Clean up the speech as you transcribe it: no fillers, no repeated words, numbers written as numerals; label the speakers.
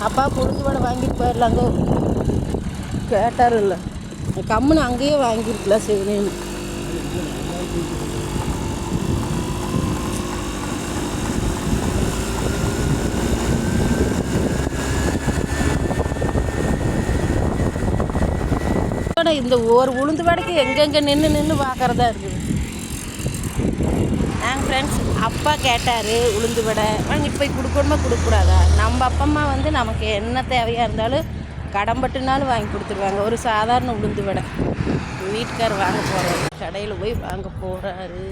Speaker 1: அப்பா உளுந்து வடை வாங்கிட்டு போயிடலாங்கோ கேட்டார் இல்லை கம்முன்னு அங்கேயே வாங்கியிருக்கலாம் செய்வேன்னு. இந்த ஒரு உளுந்து வடைக்கு எங்கெங்கே நின்று பார்க்குறதா இருக்குது. ஃப்ரெண்ட்ஸ் அப்பா கேட்டார் உளுந்து வடை வாங்கிட்டு போய் கொடுக்கணுமா கொடுக்கக்கூடாதா? நம்ம அப்பா அம்மா வந்து நமக்கு என்ன தேவையாக இருந்தாலும் கடம்பட்டுனாலும் வாங்கி கொடுத்துருவாங்க. ஒரு சாதாரண உளுந்து வடை வீட்டுக்கார் வாங்க போகிறாரு, கடையில் போய் வாங்க போகிறாரு.